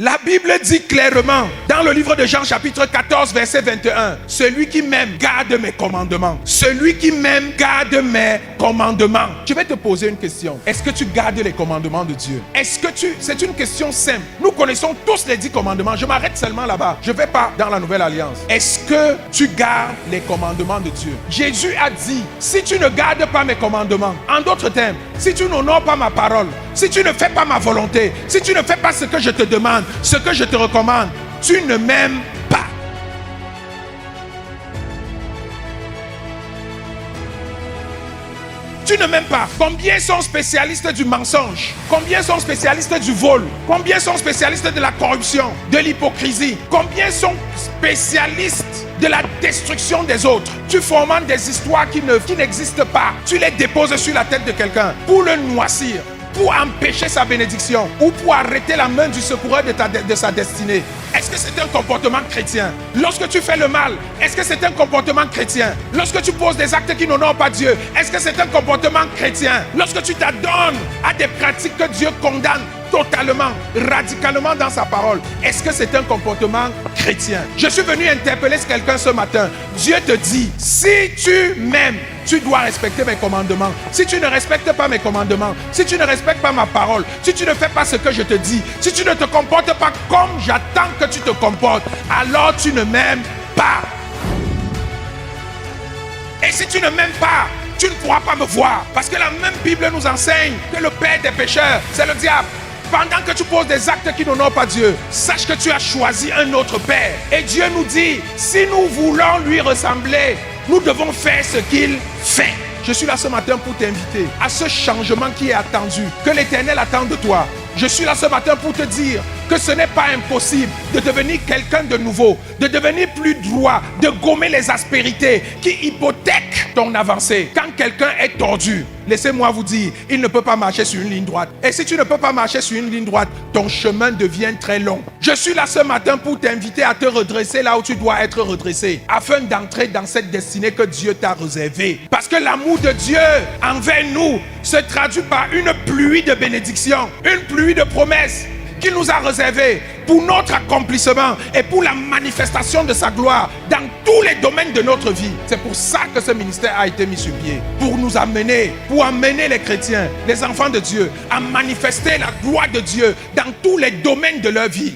La Bible dit clairement, dans le livre de Jean chapitre 14, verset 21, « Celui qui m'aime garde mes commandements. Celui qui m'aime garde mes commandements. » Je vais te poser une question. Est-ce que tu gardes les commandements de Dieu? C'est une question simple. Nous connaissons tous les 10 commandements. Je m'arrête seulement là-bas. Je ne vais pas dans la Nouvelle Alliance. Est-ce que tu gardes les commandements de Dieu? Jésus a dit, si tu ne gardes pas mes commandements, en d'autres termes, si tu n'honores pas ma parole, si tu ne fais pas ma volonté, si tu ne fais pas ce que je te demande, ce que je te recommande, tu ne m'aimes pas. Tu ne m'aimes pas. Combien sont spécialistes du mensonge? Combien sont spécialistes du vol? Combien sont spécialistes de la corruption, de l'hypocrisie? Combien sont spécialistes de la destruction des autres? Tu fomentes des histoires qui n'existent pas. Tu les déposes sur la tête de quelqu'un pour le noircir, pour empêcher sa bénédiction ou pour arrêter la main du secoureur de sa destinée. Est-ce que c'est un comportement chrétien? Lorsque tu fais le mal, est-ce que c'est un comportement chrétien? Lorsque tu poses des actes qui n'honorent pas Dieu, est-ce que c'est un comportement chrétien? Lorsque tu t'adonnes à des pratiques que Dieu condamne totalement, radicalement dans sa parole, est-ce que c'est un comportement chrétien? Je suis venu interpeller quelqu'un ce matin. Dieu te dit, si tu m'aimes, tu dois respecter mes commandements. Si tu ne respectes pas mes commandements, si tu ne respectes pas ma parole, si tu ne fais pas ce que je te dis, si tu ne te comportes pas comme j'attends que tu te comportes, alors tu ne m'aimes pas. Et si tu ne m'aimes pas, tu ne pourras pas me voir. Parce que la même Bible nous enseigne que le père des pécheurs, c'est le diable. Pendant que tu poses des actes qui n'honorent pas Dieu, sache que tu as choisi un autre père. Et Dieu nous dit, si nous voulons lui ressembler, nous devons faire ce qu'il fait. Je suis là ce matin pour t'inviter à ce changement qui est attendu, que l'Éternel attend de toi. Je suis là ce matin pour te dire que ce n'est pas impossible de devenir quelqu'un de nouveau, de devenir plus droit, de gommer les aspérités qui hypothèquent ton avancée. Quand quelqu'un est tordu, laissez-moi vous dire, il ne peut pas marcher sur une ligne droite. Et si tu ne peux pas marcher sur une ligne droite, ton chemin devient très long. Je suis là ce matin pour t'inviter à te redresser là où tu dois être redressé, afin d'entrer dans cette destinée que Dieu t'a réservée. Parce que l'amour de Dieu envers nous se traduit par une pluie de bénédictions, une pluie de promesses qu'il nous a réservées pour notre accomplissement et pour la manifestation de sa gloire dans tous les domaines de notre vie. C'est pour ça que ce ministère a été mis sur pied, pour nous amener, pour amener les chrétiens, les enfants de Dieu, à manifester la gloire de Dieu dans tous les domaines de leur vie.